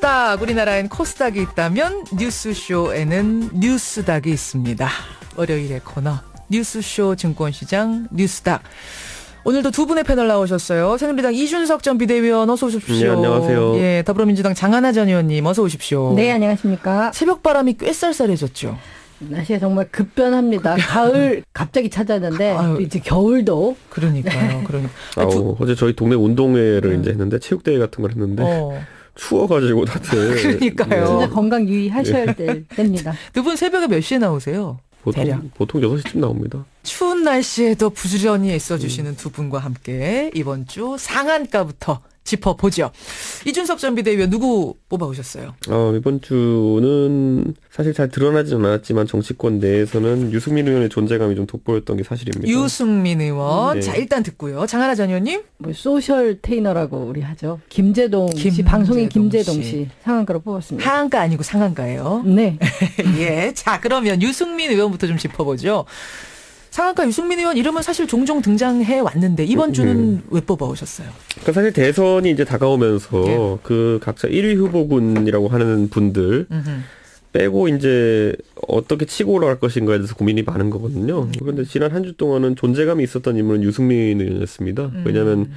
코스닥, 우리나라엔 코스닥이 있다면 뉴스쇼에는 뉴스닥이 있습니다. 월요일의 코너 뉴스쇼 증권시장 뉴스닥. 오늘도 두 분의 패널 나오셨어요. 새누리당 이준석 전 비대위원 어서 오십시오. 네, 안녕하세요. 예, 더불어민주당 장하나 전 의원님 어서 오십시오. 네, 안녕하십니까. 새벽 바람이 꽤 쌀쌀해졌죠. 날씨가 정말 급변합니다. 가을 갑자기 찾아왔는데 이제 겨울도. 그러니까요. 어제 저희 동네 운동회를 이제 했는데 체육대회 같은 걸 했는데 추워가지고 다들. 그러니까요. 진짜 건강 유의하셔야 됩니다. 두 분 새벽에 몇 시에 나오세요? 보통 6시쯤 나옵니다. 추운 날씨에도 부지런히 애써주시는 두 분과 함께 이번 주 상한가부터 짚어보죠. 이준석 전 비대위원 누구 뽑아오셨어요? 이번 주는 사실 잘 드러나진 않았지만 정치권 내에서는 유승민 의원의 존재감이 좀 돋보였던 게 사실입니다. 유승민 의원. 네. 자, 일단 듣고요. 장하나 전 의원님. 소셜 테이너라고 우리 하죠. 김재동 씨, 방송인 김재동 씨 상한가로 뽑았습니다. 하한가 아니고 상한가예요. 네. 예. 자, 그러면 유승민 의원부터 좀 짚어보죠. 상한가 유승민 의원 이름은 사실 종종 등장해 왔는데 이번 주는 왜 뽑아오셨어요? 그러니까 사실 대선이 이제 다가오면서 그 각자 1위 후보군이라고 하는 분들 빼고 이제 어떻게 치고 올라갈 것인가에 대해서 고민이 많은 거거든요. 그런데 지난 한 주 동안은 존재감이 있었던 인물은 유승민 의원이었습니다. 왜냐하면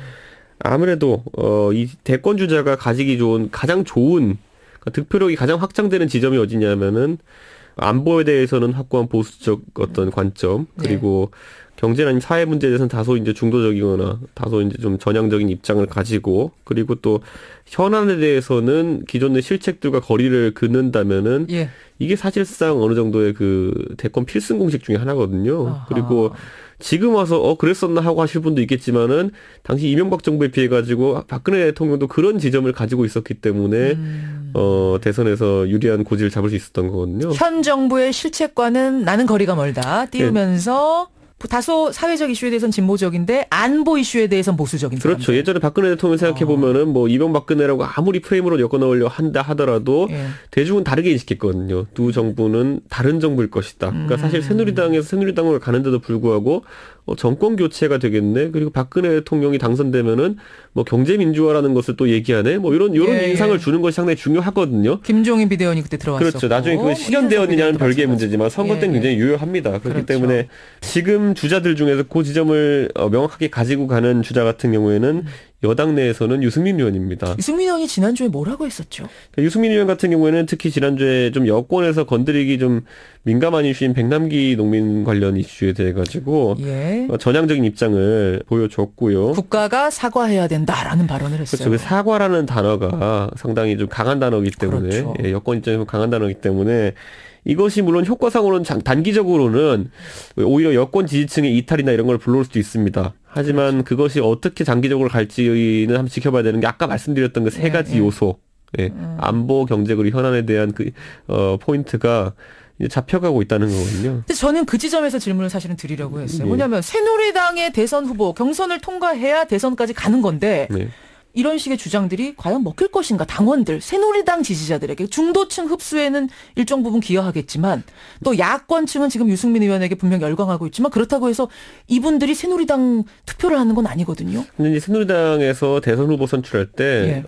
아무래도 이 대권 주자가 가지기 좋은 가장 좋은 그러니까 득표력이 가장 확장되는 지점이 어디냐면은 안보에 대해서는 확고한 보수적 어떤 관점, 그리고 경제나 사회 문제에 대해서는 다소 이제 중도적이거나 다소 이제 좀 전향적인 입장을 가지고, 그리고 또 현안에 대해서는 기존의 실책들과 거리를 긋는다면은 이게 사실상 어느 정도의 그 대권 필승 공식 중에 하나거든요. 아하. 그리고 지금 와서 그랬었나 하고 하실 분도 있겠지만은 당시 이명박 정부에 비해 가지고 박근혜 대통령도 그런 지점을 가지고 있었기 때문에 대선에서 유리한 고지를 잡을 수 있었던 거거든요. 현 정부의 실책과는 나는 거리가 멀다 띄우면서 다소 사회적 이슈에 대해서는 진보적인데 안보 이슈에 대해서는 보수적인 사람들. 그렇죠. 예전에 박근혜 대통령 생각해 보면은 뭐 이명박근혜라고 아무리 프레임으로 엮어넣으려 한다 하더라도 대중은 다르게 인식했거든요. 두 정부는 다른 정부일 것이다. 그러니까 사실 새누리당에서 새누리당으로 가는데도 불구하고 정권 교체가 되겠네. 그리고 박근혜 대통령이 당선되면은 뭐 경제 민주화라는 것을 또 얘기하네. 뭐 이런 인상을 주는 것이 상당히 중요하거든요. 김종인 비대위원이 그때 들어왔었고. 그렇죠. 나중에 그 실현되었느냐는 별개의 문제지만 선거 때는 굉장히 유효합니다. 그렇기 때문에 지금 주자들 중에서 그 지점을 명확하게 가지고 가는 주자 같은 경우에는 여당 내에서는 유승민 의원입니다. 유승민 의원이 지난주에 뭐라고 했었죠? 유승민 의원 같은 경우에는 특히 지난주에 좀 여권에서 건드리기 좀 민감한 이슈인 백남기 농민 관련 이슈에 대해 가지고 전향적인 입장을 보여줬고요. 국가가 사과해야 된다라는 발언을 했어요. 그렇죠. 그 사과라는 단어가 상당히 좀 강한 단어이기 때문에 그렇죠. 여권 입장에서 강한 단어이기 때문에 이것이 물론 효과상으로는 단기적으로는 오히려 여권 지지층의 이탈이나 이런 걸 불러올 수도 있습니다. 하지만 그것이 어떻게 장기적으로 갈지는 한번 지켜봐야 되는 게 아까 말씀드렸던 그 세 가지 요소. 안보, 경제, 그리고 현안에 대한 그 포인트가 이제 잡혀가고 있다는 거거든요. 근데 저는 그 지점에서 질문을 사실은 드리려고 했어요. 뭐냐면 새누리당의 대선 후보 경선을 통과해야 대선까지 가는 건데 이런 식의 주장들이 과연 먹힐 것인가. 당원들, 새누리당 지지자들에게 중도층 흡수에는 일정 부분 기여하겠지만 또 야권층은 지금 유승민 의원에게 분명히 열광하고 있지만 그렇다고 해서 이분들이 새누리당 투표를 하는 건 아니거든요. 근데 이제 새누리당에서 대선 후보 선출할 때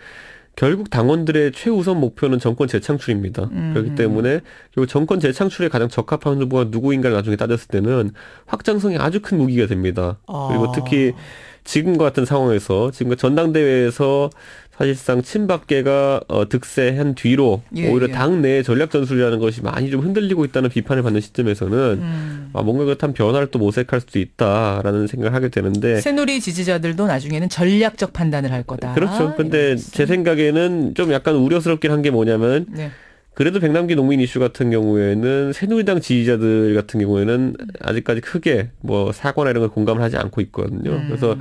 결국 당원들의 최우선 목표는 정권 재창출입니다. 그렇기 때문에 결국 정권 재창출에 가장 적합한 후보가 누구인가를 나중에 따졌을 때는 확장성이 아주 큰 무기가 됩니다. 그리고 특히 지금과 같은 상황에서 지금 전당대회에서 사실상 친박계가 득세한 뒤로 오히려 당내 전략 전술이라는 것이 많이 좀 흔들리고 있다는 비판을 받는 시점에서는 뭔가 그렇다면 변화를 또 모색할 수도 있다라는 생각을 하게 되는데 새누리 지지자들도 나중에는 전략적 판단을 할 거다. 그렇죠. 근데 제 생각에는 좀 약간 우려스럽긴 한 게 뭐냐면 그래도 백남기 농민 이슈 같은 경우에는 새누리당 지지자들 같은 경우에는 아직까지 크게 뭐 사과나 이런 걸 공감을 하지 않고 있거든요. 그래서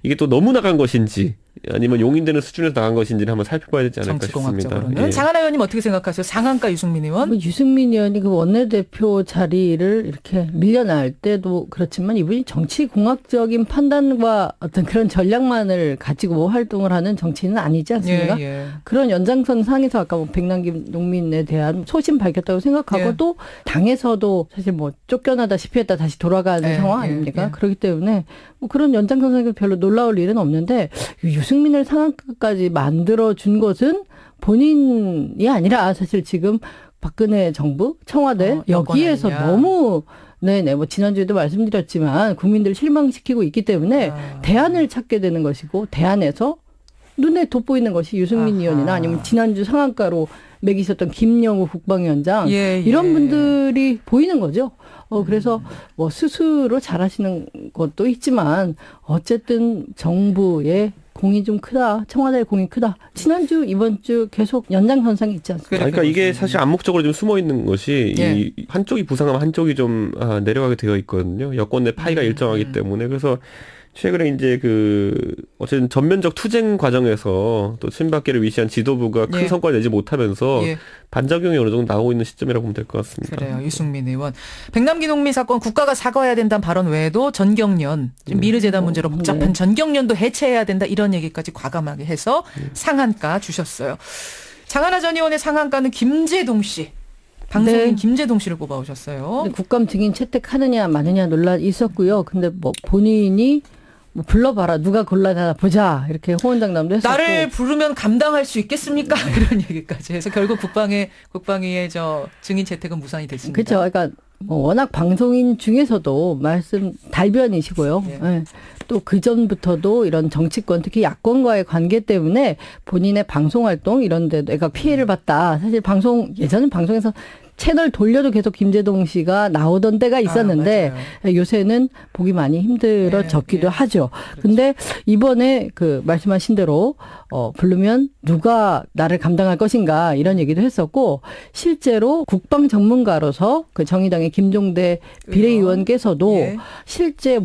이게 또 너무 나간 것인지 아니면 용인되는 수준에서 나간 것인지를 한번 살펴봐야 되지 않을까 싶습니다. 장하나 의원님 어떻게 생각하세요? 상한가 유승민 의원? 유승민 의원이 그 원내대표 자리를 이렇게 밀려날 때도 그렇지만 이분이 정치공학적인 판단과 어떤 그런 전략만을 가지고 활동을 하는 정치인은 아니지 않습니까? 그런 연장선 상에서 아까 뭐 백남기 농민에 대한 소신 밝혔다고 생각하고 또 당에서도 사실 뭐 쫓겨나다시피 했다 다시 돌아가는 상황 아닙니까? 그렇기 때문에 뭐 그런 연장선상에서 별로 놀라울 일은 없는데 유승민을 상한가까지 만들어준 것은 본인이 아니라 사실 지금 박근혜 정부, 청와대 여기에서 너무 네네 뭐 지난주에도 말씀드렸지만 국민들을 실망시키고 있기 때문에 대안을 찾게 되는 것이고 대안에서 눈에 돋보이는 것이 유승민 의원이나 아니면 지난주 상한가로 매기셨던 김영우 국방위원장 이런 분들이 보이는 거죠. 그래서 뭐 스스로 잘하시는 것도 있지만 어쨌든 정부의 공이 좀 크다. 청와대의 공이 크다. 지난주 이번 주 계속 연장선상이 있지 않습니까? 그러니까 이게 사실 암묵적으로 좀 숨어 있는 것이 이 한쪽이 부상하면 한쪽이 좀 내려가게 되어 있거든요. 여권 내 파이가 일정하기 때문에. 그래서 최근에 이제 어쨌든 전면적 투쟁 과정에서 또 친박계를 위시한 지도부가 큰 성과를 내지 못하면서 반작용이 어느 정도 나오고 있는 시점이라고 보면 될 것 같습니다. 그래요. 유승민 의원. 백남기 농민 사건 국가가 사과해야 된다는 발언 외에도 전경련, 미르재단 문제로 복잡한 전경련도 해체해야 된다 이런 얘기까지 과감하게 해서 상한가 주셨어요. 장하나 전 의원의 상한가는 김재동 씨. 방송인 김재동 씨를 뽑아오셨어요. 국감 증인 채택하느냐 마느냐 논란이 있었고요. 근데 뭐 본인이 뭐 불러봐라 누가 골라다 보자 이렇게 호언장담도 했었고 나를 부르면 감당할 수 있겠습니까? 이런 얘기까지 해서 결국 국방위의 증인 채택은 무산이 됐습니다. 그렇죠. 그러니까 뭐 워낙 방송인 중에서도 말씀 달변이시고요. 네. 또 그전부터도 이런 정치권 특히 야권과의 관계 때문에 본인의 방송활동 이런 데 내가 피해를 봤다. 사실 예전엔 방송에서 채널 돌려도 계속 김재동 씨가 나오던 때가 있었는데 요새는 보기 많이 힘들어졌기도 하죠. 근데 이번에 말씀하신 대로 부르면 누가 나를 감당할 것인가 이런 얘기도 했었고 실제로 국방 전문가로서 정의당의 김종대 비례의원께서도 실제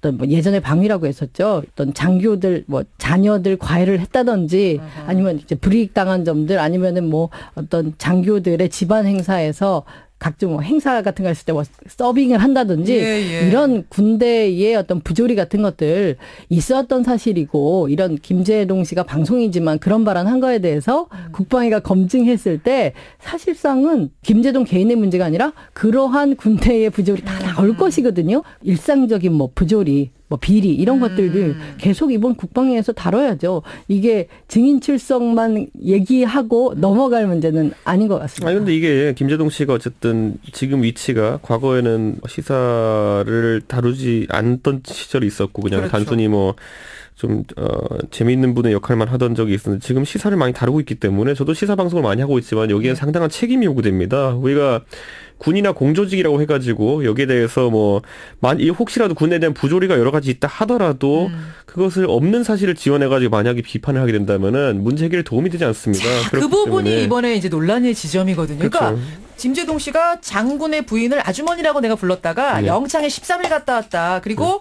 어떤 예전에 방위라고 했었죠. 어떤 장교들 자녀들 과외를 했다든지 아니면 이제 불이익 당한 점들 아니면은 어떤 장교들의 집안 행사에서 각종 행사 같은 거 했을 때 서빙을 한다든지 이런 군대의 어떤 부조리 같은 것들 있었던 사실이고 이런 김재동 씨가 방송이지만 그런 발언한 거에 대해서 국방위가 검증했을 때 사실상은 김재동 개인의 문제가 아니라 그러한 군대의 부조리 다 나올 것이거든요. 일상적인 부조리 비리 이런 것들을 계속 이번 국방위에서 다뤄야죠. 이게 증인 출석만 얘기하고 넘어갈 문제는 아닌 것 같습니다. 아니 근데 이게 김재동 씨가 어쨌든 지금 위치가 과거에는 시사를 다루지 않던 시절이 있었고 그냥 단순히 좀 재미있는 분의 역할만 하던 적이 있었는데 지금 시사를 많이 다루고 있기 때문에 저도 시사 방송을 많이 하고 있지만 여기에 상당한 책임이 요구됩니다. 우리가 군이나 공조직이라고 해가지고 여기에 대해서 혹시라도 군에 대한 부조리가 여러 가지 있다 하더라도 그것을 없는 사실을 지원해가지고 만약에 비판을 하게 된다면은 문제 해결에 도움이 되지 않습니다. 그 부분이 이번에 이제 논란의 지점이거든요. 그러니까 김재동 씨가 장군의 부인을 아주머니라고 내가 불렀다가 영창에 13일 갔다 왔다. 그리고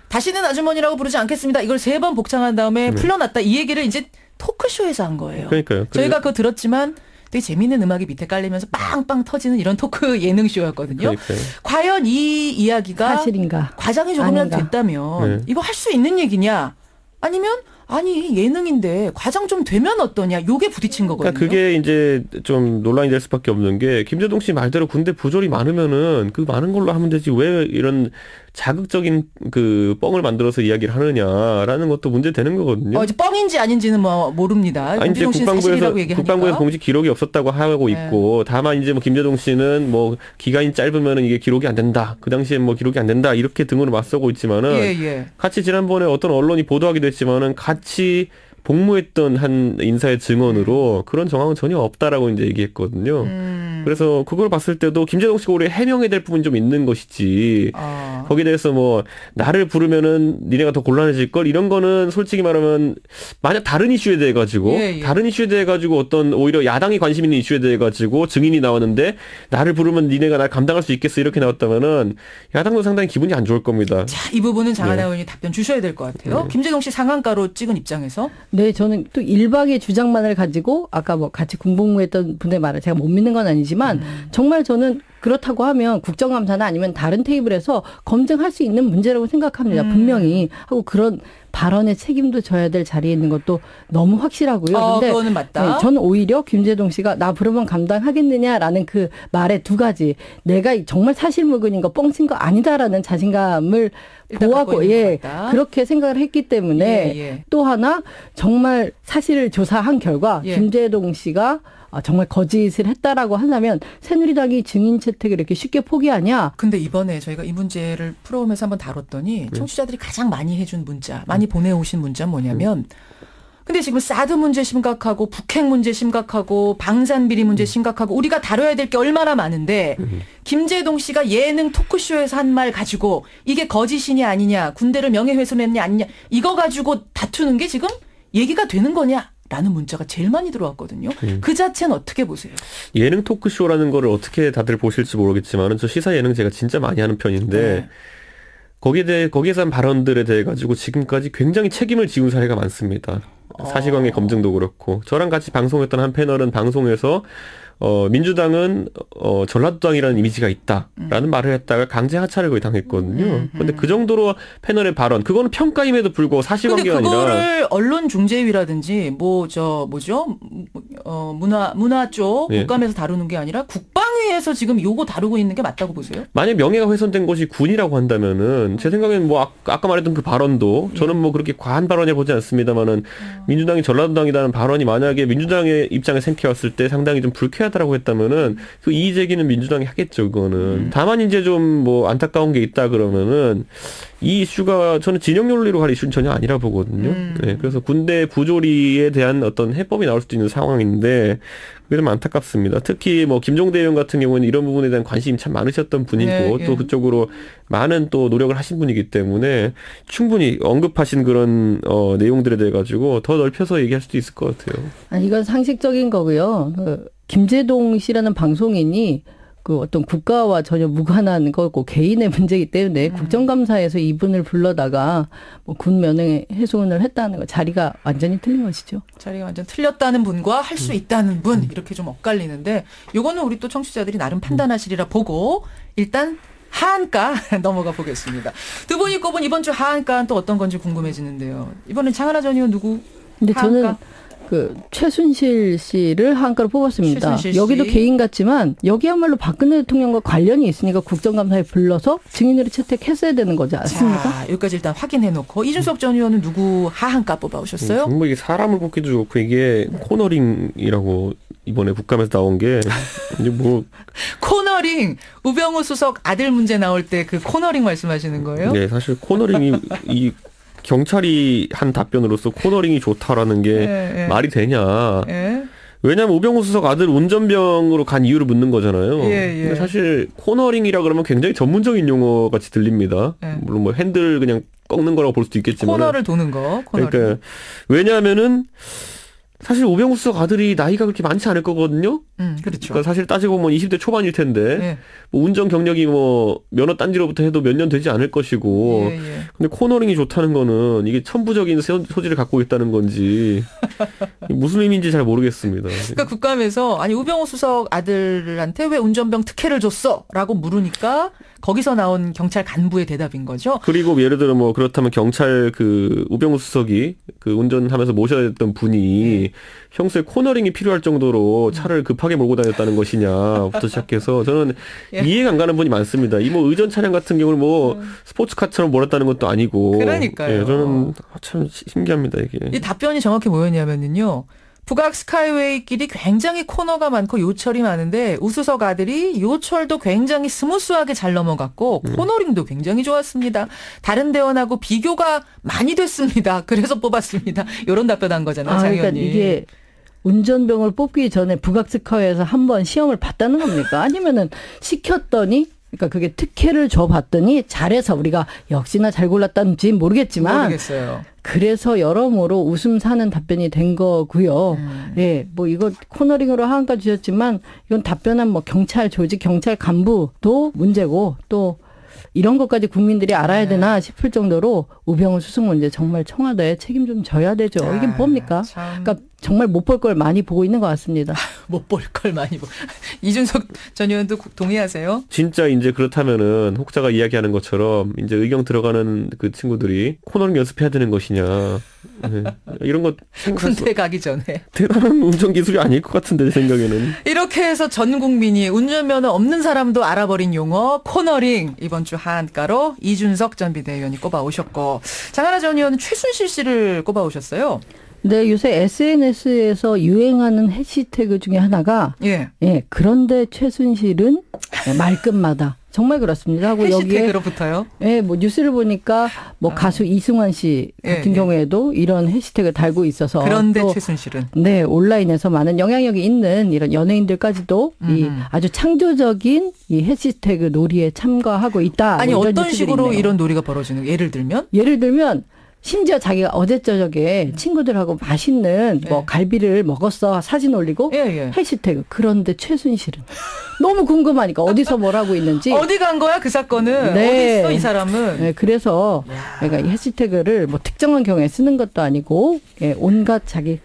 다시는 아주머니라고 부르지 않겠습니다. 이걸 3번 복창한 다음에 풀려났다. 이 얘기를 이제 토크쇼에서 한 거예요. 그러니까요. 저희가 그거 들었지만 되게 재미있는 음악이 밑에 깔리면서 빵빵 터지는 이런 토크 예능쇼였거든요. 그러니까요. 과연 이 이야기가 사실인가? 과장이 조금이라도 됐다면 이거 할 수 있는 얘기냐? 아니면 아니 예능인데 과장 좀 되면 어떠냐? 요게 부딪힌 거거든요. 그러니까 그게 이제 좀 논란이 될 수밖에 없는 게 김재동 씨 말대로 군대 부조리 많으면은 그 많은 걸로 하면 되지 왜 이런 자극적인 뻥을 만들어서 이야기를 하느냐라는 것도 문제되는 거거든요. 이제 뻥인지 아닌지는 모릅니다. 아니 이제 국방부에서 공식 기록이 없었다고 하고 있고 다만 이제 김재동 씨는 기간이 짧으면은 이게 기록이 안 된다. 그 당시에 기록이 안 된다. 이렇게 등으로 맞서고 있지만은 같이 지난번에 어떤 언론이 보도하기도 했지만은 같이 복무했던 한 인사의 증언으로 그런 정황은 전혀 없다라고 이제 얘기했거든요. 그래서 그걸 봤을 때도 김재동 씨가 올해 해명해야 될 부분이 좀 있는 것이지. 거기에 대해서 나를 부르면은 니네가 더 곤란해질 걸 이런 거는 솔직히 말하면 만약 다른 이슈에 대해 가지고 다른 이슈에 대해 가지고 어떤 오히려 야당이 관심 있는 이슈에 대해 가지고 증인이 나왔는데 나를 부르면 니네가 날 감당할 수 있겠어 이렇게 나왔다면은 야당도 상당히 기분이 안 좋을 겁니다. 자, 이 부분은 장하나 의원이 답변 주셔야 될 것 같아요. 김재동 씨 상한가로 찍은 입장에서. 네, 저는 또 일박의 주장만을 가지고 아까 같이 군복무했던 분의 말을 제가 못 믿는 건 아니지만 정말 저는 그렇다고 하면 국정감사나 아니면 다른 테이블에서 검증할 수 있는 문제라고 생각합니다. 분명히. 하고 그런 발언의 책임도 져야 될 자리에 있는 것도 너무 확실하고요. 근데 그거는 맞다. 네, 저는 오히려 김재동 씨가 나 부르면 감당하겠느냐라는 그 말의 두 가지. 내가 정말 사실무근인 거 뻥친 거 아니다라는 자신감을 보하고 그렇게 생각을 했기 때문에 또 하나 정말 사실을 조사한 결과 김재동 씨가 정말 거짓을 했다라고 한다면 새누리당이 증인 채택을 이렇게 쉽게 포기하냐? 근데 이번에 저희가 이 문제를 풀어오면서 한번 다뤘더니 청취자들이 가장 많이 해준 문자, 많이 보내오신 문자는 뭐냐면 근데 지금 사드 문제 심각하고 북핵 문제 심각하고 방산비리 문제 심각하고 우리가 다뤄야 될 게 얼마나 많은데 김재동 씨가 예능 토크쇼에서 한 말 가지고 이게 거짓이냐 아니냐 군대를 명예훼손했냐 아니냐 이거 가지고 다투는 게 지금 얘기가 되는 거냐? 라는 문자가 제일 많이 들어왔거든요. 그 자체는 어떻게 보세요? 예능 토크쇼라는 거를 어떻게 다들 보실지 모르겠지만 저 시사 예능 제가 진짜 많이 하는 편인데 거기에서 한 발언들에 대해 가지고 지금까지 굉장히 책임을 지운 사례가 많습니다. 사실관계 검증도 그렇고 저랑 같이 방송했던 한 패널은 방송에서 민주당은 전라도당이라는 이미지가 있다라는 말을 했다가 강제 하차를 거의 당했거든요. 그런데 그 정도로 패널의 발언, 그거는 평가임에도 불구하고 사실관계가 아니라. 근데 그거를 언론중재위라든지 문화 쪽 국감에서 다루는 게 아니라 국방위에서 지금 요거 다루고 있는 게 맞다고 보세요? 만약 명예가 훼손된 것이 군이라고 한다면은 제 생각에는 아까 말했던 그 발언도 저는 그렇게 과한 발언을 보지 않습니다만은 민주당이 전라도당이라는 발언이 만약에 민주당의 입장에 생각해왔을 때 상당히 좀 불쾌하다. 라고 했다면은 그 이의 제기는 민주당이 하겠죠, 그거는. 다만 이제 좀 안타까운 게 있다 그러면은 이 이슈가 저는 진영 논리로 갈 이슈는 전혀 아니라 보거든요. 네, 그래서 군대 부조리에 대한 어떤 해법이 나올 수도 있는 상황인데 그게 좀 안타깝습니다. 특히 김종대 의원 같은 경우는 이런 부분에 대한 관심이 참 많으셨던 분이고 또 그쪽으로 많은 또 노력을 하신 분이기 때문에 충분히 언급하신 그런 내용들에 대해 가지고 더 넓혀서 얘기할 수도 있을 것 같아요. 이건 상식적인 거고요. 김재동 씨라는 방송인이 그 어떤 국가와 전혀 무관한 거고 개인의 문제이기 때문에 국정감사에서 이분을 불러다가 군 명예훼손을 했다는 거 자리가 완전히 틀린 것이죠. 자리가 완전 틀렸다는 분과 할 수 있다는 분 이렇게 좀 엇갈리는데 요거는 우리 또 청취자들이 나름 판단하시리라 보고 일단 하한가 넘어가 보겠습니다. 두 분이 꼽은 이번 주 하한가는 또 어떤 건지 궁금해지는데요. 이번엔 장하나 전 의원 누구? 근데 하한가? 저는 최순실 씨를 하한가로 뽑았습니다. 여기도 개인 같지만 여기야말로 박근혜 대통령과 관련이 있으니까 국정감사에 불러서 증인으로 채택했어야 되는 거지 않습니까? 자, 여기까지 일단 확인해놓고 이준석 전 의원은 누구 하한가 뽑아오셨어요? 정말 이게 사람을 뽑기도 좋고 이게 코너링이라고 이번에 국감에서 나온 게 이제 코너링 우병우 수석 아들 문제 나올 때 그 코너링 말씀하시는 거예요? 네, 사실 코너링이 경찰이 한 답변으로서 코너링이 좋다라는 게 말이 되냐. 왜냐하면 우병우 수석 아들 운전병으로 간 이유를 묻는 거잖아요. 근데 사실 코너링이라 그러면 굉장히 전문적인 용어 같이 들립니다. 물론 핸들 그냥 꺾는 거라고 볼 수도 있겠지만. 코너를 도는 거. 코너링. 그러니까 왜냐하면은 사실 우병우 수석 아들이 나이가 그렇게 많지 않을 거거든요. 그렇죠. 그러니까 사실 따지고 보면 20대 초반일 텐데 운전 경력이 면허 딴지로부터 해도 몇 년 되지 않을 것이고. 근데 코너링이 좋다는 거는 이게 천부적인 소질을 갖고 있다는 건지 무슨 의미인지 잘 모르겠습니다. 그러니까 국감에서 우병우 수석 아들한테 왜 운전병 특혜를 줬어?라고 물으니까 거기서 나온 경찰 간부의 대답인 거죠. 그리고 예를 들어 그렇다면 경찰 우병우 수석이 운전하면서 모셔야 됐던 분이 평소에 코너링이 필요할 정도로 차를 급하게 몰고 다녔다는 것이냐부터 시작해서 저는 이해가 안 가는 분이 많습니다. 이 의전 차량 같은 경우는 스포츠카처럼 몰았다는 것도 아니고. 그러니까요. 저는 참 신기합니다, 이게. 이 답변이 정확히 뭐였냐면요. 북악 스카이웨이끼리 굉장히 코너가 많고 요철이 많은데 우수석 아들이 요철도 굉장히 스무스하게 잘 넘어갔고 코너링도 굉장히 좋았습니다. 다른 대원하고 비교가 많이 됐습니다. 그래서 뽑았습니다. 이런 답변한 거잖아요. 장 의원님. 그러니까 이게 운전병을 뽑기 전에 북악 스카이에서 한번 시험을 봤다는 겁니까? 아니면은 시켰더니 그러니까 그게 특혜를 줘봤더니 잘해서 우리가 역시나 잘 골랐다는지 모르겠어요. 그래서 여러모로 웃음 사는 답변이 된 거고요. 이거 코너링으로 하한가 주셨지만 이건 답변한 경찰 조직, 경찰 간부도 문제고 또 이런 것까지 국민들이 알아야 되나 싶을 정도로 우병우 수석 문제 정말 청와대에 책임 좀 져야 되죠. 이게 뭡니까? 그러니까 정말 못 볼 걸 많이 보고 있는 것 같습니다. 못 볼 걸 많이 보고. 이준석 전 의원도 동의하세요? 진짜 이제 그렇다면은 혹자가 이야기하는 것처럼 이제 의경 들어가는 그 친구들이 코너링 연습해야 되는 것이냐. 네. 이런 거 군대 가기 전에. 대단한 운전 기술이 아닐 것 같은데 제 생각에는. 이렇게 해서 전 국민이 운전면허 없는 사람도 알아버린 용어 코너링 이번 주 하한가로 이준석 전 비대위원이 꼽아오셨고 장하나 전 의원은 최순실 씨를 꼽아오셨어요. 네, 요새 SNS에서 유행하는 해시태그 중에 하나가 예, 그런데 최순실은 말끝마다 정말 그렇습니다. 하고 해시태그로 붙어요? 예, 뭐 뉴스를 보니까 뭐 가수 이승환 씨 같은 경우에도 이런 해시태그 달고 있어서 그런데 또, 최순실은 네, 온라인에서 많은 영향력이 있는 이런 연예인들까지도 이 아주 창조적인 이 해시태그 놀이에 참가하고 있다. 아니 뭐 어떤 식으로 있네요. 이런 놀이가 벌어지는? 예를 들면 심지어 자기가 어제 저녁에 친구들하고 맛있는 뭐 갈비를 먹었어 사진 올리고 해시태그 그런데 최순실은 너무 궁금하니까 어디서 뭘 하고 있는지 어디 간 거야 그 사건은 네. 어디 있어 이 사람은 네, 그래서 내가 이 해시태그를 뭐 특정한 경우에 쓰는 것도 아니고 온갖 자기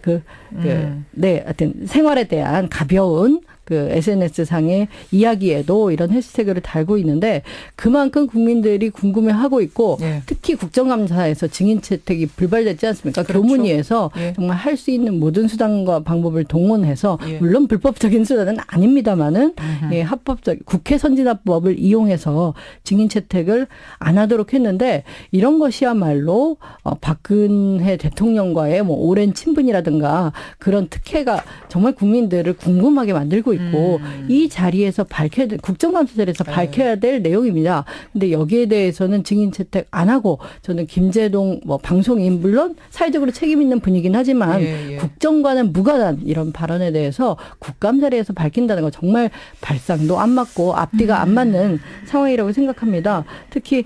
하여튼 생활에 대한 가벼운 그 SNS상의 이야기에도 이런 해시태그를 달고 있는데 그만큼 국민들이 궁금해하고 있고 특히 국정감사에서 증인 채택이 불발됐지 않습니까? 그렇죠. 교문위에서 정말 할 수 있는 모든 수단과 방법을 동원해서 물론 불법적인 수단은 아닙니다만은 합법적 국회 선진화법을 이용해서 증인 채택을 안 하도록 했는데 이런 것이야말로 박근혜 대통령과의 뭐 오랜 친분이라든가 그런 특혜가 정말 국민들을 궁금하게 만들고 있고 이 자리에서 국정감사절에서 밝혀야 될 내용입니다. 근데 여기에 대해서는 증인 채택 안 하고 저는 김재동 뭐 방송인 물론 사회적으로 책임 있는 분이긴 하지만 국정과는 무관한 이런 발언에 대해서 국감자리에서 밝힌다는 건 정말 발상도 안 맞고 앞뒤가 안 맞는 상황이라고 생각합니다. 특히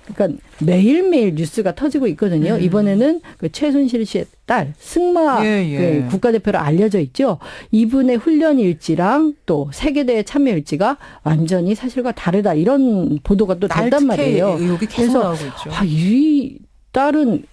그러니까 매일매일 뉴스가 터지고 있거든요. 이번에는 그 최순실 씨의 딸 승마 그 국가대표로 알려져 있죠. 이분의 훈련 일지랑 또 세계대회 참여 일지가 완전히 사실과 다르다 이런 보도가 또 됐단 말이에요. 의혹이 계속 나오고 있죠. 이 딸은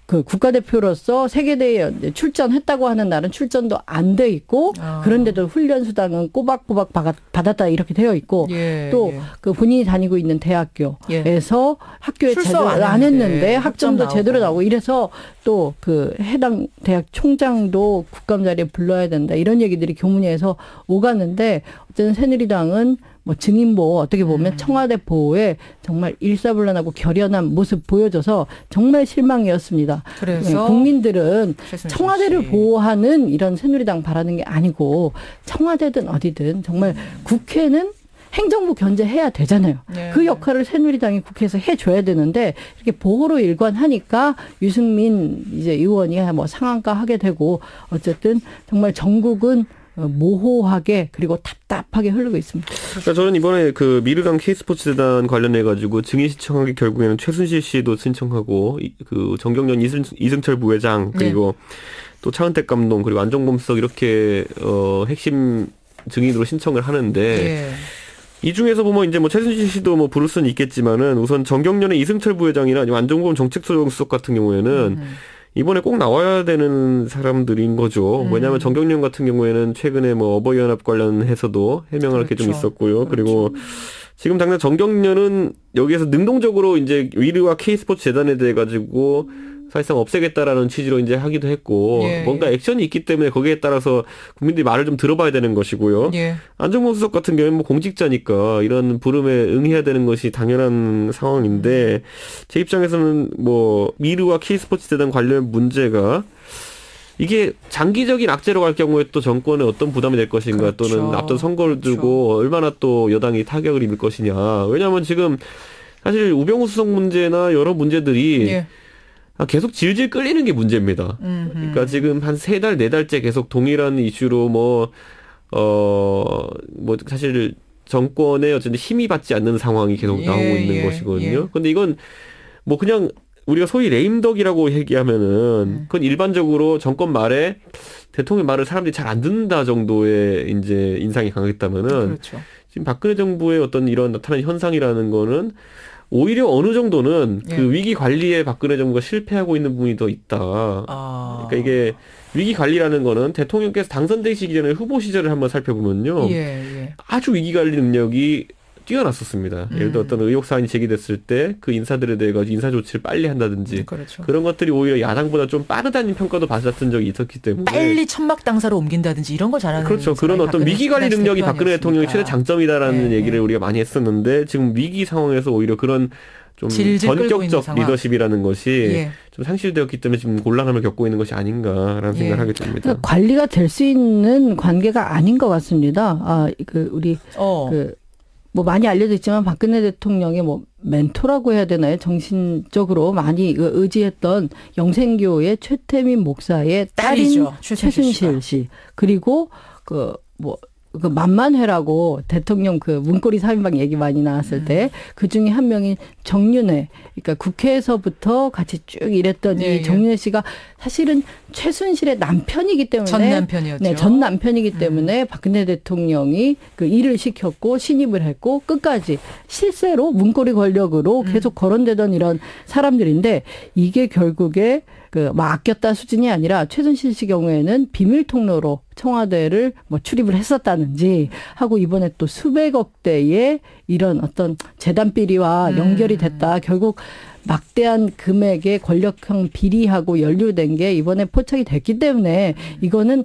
그 국가대표로서 세계대회에 출전했다고 하는 날은 출전도 안 돼 있고 그런데도 훈련 수당은 꼬박꼬박 받았다 이렇게 되어 있고 또 그 본인이 다니고 있는 대학교에서 학교에 제대로 안 했는데 학점도 제대로 나오고 이래서 또 그 해당 대학 총장도 국감 자리에 불러야 된다 이런 얘기들이 교문위에서 오갔는데 어쨌든 새누리당은 뭐 증인보호 어떻게 보면 청와대 보호에 정말 일사불란하고 결연한 모습 보여줘서 정말 실망이었습니다. 그래서 국민들은 청와대를 보호하는 이런 새누리당 바라는 게 아니고 청와대든 어디든 정말 국회는 행정부 견제해야 되잖아요. 그 역할을 새누리당이 국회에서 해줘야 되는데 이렇게 보호로 일관하니까 유승민 이제 의원이 뭐 상한가 하게 되고 어쨌든 정말 전국은 모호하게 그리고 답답하게 흐르고 있습니다. 그러니까 저는 이번에 그 미르강 K스포츠재단 관련해 가지고 증인 신청하기 결국에는 최순실 씨도 신청하고 그 정경련 이승철 부회장 그리고 또 차은택 감독 그리고 안종범수석 이렇게 핵심 증인으로 신청을 하는데 이 중에서 보면 이제 뭐 최순실 씨도 뭐 부를 수는 있겠지만은 우선 정경련의 이승철 부회장이나 아니면 안종범 정책수석 같은 경우에는 이번에 꼭 나와야 되는 사람들인 거죠. 왜냐하면 정경련 같은 경우에는 최근에 뭐 어버이연합 관련해서도 해명할 게 좀 있었고요. 그리고 지금 당장 정경련은 여기에서 능동적으로 이제 위르와 K스포츠 재단에 대해 가지고 사실상 없애겠다라는 취지로 이제 하기도 했고 뭔가 액션이 있기 때문에 거기에 따라서 국민들이 말을 좀 들어봐야 되는 것이고요. 안종범 수석 같은 경우는 뭐 공직자니까 이런 부름에 응해야 되는 것이 당연한 상황인데 제 입장에서는 뭐 미르와 K스포츠 재단 관련 문제가 이게 장기적인 악재로 갈 경우에 또 정권에 어떤 부담이 될 것인가 또는 앞선 선거를 두고 얼마나 또 여당이 타격을 입을 것이냐. 왜냐하면 지금 사실 우병우 수석 문제나 여러 문제들이 계속 질질 끌리는 게 문제입니다. 그러니까 지금 한 3달, 4달째 계속 동일한 이슈로 뭐 사실 정권에 어쨌든 힘이 받지 않는 상황이 계속 나오고 있는 것이거든요. 근데 이건 뭐 그냥 우리가 소위 레임덕이라고 얘기하면은 그건 일반적으로 정권 말에 대통령 말을 사람들이 잘 안 듣는다 정도의 이제 인상이 강했다면은 지금 박근혜 정부의 어떤 이런 나타나는 현상이라는 거는 오히려 어느 정도는 그 위기 관리에 박근혜 정부가 실패하고 있는 부분이 더 있다. 그러니까 이게 위기 관리라는 거는 대통령께서 당선되시기 전에 후보 시절을 한번 살펴보면요. 아주 위기 관리 능력이 뛰어났었습니다. 예를 들어 어떤 의혹 사안이 제기됐을 때 그 인사들에 대해 인사 조치를 빨리 한다든지 그렇죠. 그런 것들이 오히려 야당보다 좀 빠르다는 평가도 받았던 적이 있었기 때문에 빨리 천막 당사로 옮긴다든지 이런 거 잘하는 그렇죠. 그런 어떤 위기 관리 능력이 박근혜 대통령의 최대 장점이다라는 얘기를 우리가 많이 했었는데 지금 위기 상황에서 오히려 그런 좀 전격적 리더십이라는 것이 좀 상실되었기 때문에 지금 곤란함을 겪고 있는 것이 아닌가라는 생각을 하게 됩니다. 그러니까 관리가 될 수 있는 관계가 아닌 것 같습니다. 뭐 많이 알려져 있지만 박근혜 대통령의 뭐 멘토라고 해야 되나요? 정신적으로 많이 의지했던 영생교의 최태민 목사의 딸인 딸이죠. 최순실 씨. 그리고 그 만만회라고 대통령 그 문고리 3인방 얘기 많이 나왔을 때 그 중에 한 명인 정윤회, 그러니까 국회에서부터 같이 쭉 일했던 이 정윤회 씨가 사실은 최순실의 남편이기 때문에 전 남편이었죠. 네, 전 남편이기 때문에 박근혜 대통령이 그 일을 시켰고 신임을 했고 끝까지 실세로 문고리 권력으로 계속 거론되던 이런 사람들인데 이게 결국에 막 아꼈다 수준이 아니라 최순실 씨 경우에는 비밀 통로로 청와대를 뭐 출입을 했었다는지 하고 이번에 또 수백억 대의 이런 어떤 재단 비리와 연결이 됐다. 결국 막대한 금액의 권력형 비리하고 연루된 게 이번에 포착이 됐기 때문에 이거는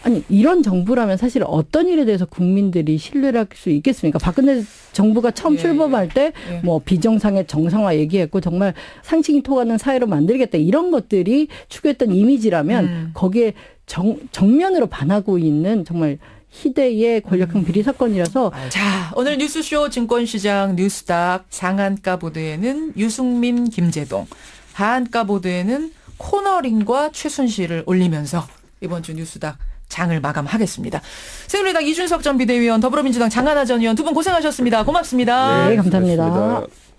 아니 이런 정부라면 사실 어떤 일에 대해서 국민들이 신뢰를 할 수 있겠습니까? 박근혜 정부가 처음 출범할 때 뭐 비정상의 정상화 얘기했고 정말 상식이 통하는 사회로 만들겠다 이런 것들이 추구했던 이미지라면 거기에 정면으로 반하고 있는 정말 희대의 권력형 비리 사건이라서. 자, 오늘 뉴스쇼 증권시장 뉴스닥 상한가 보도에는 유승민, 김재동, 하한가 보도에는 코너링과 최순실을 올리면서 이번 주 뉴스닥 장을 마감하겠습니다. 새누리당 이준석 전 비대위원, 더불어민주당 장하나 전 의원 두 분 고생하셨습니다. 고맙습니다. 네, 감사합니다. 고맙습니다.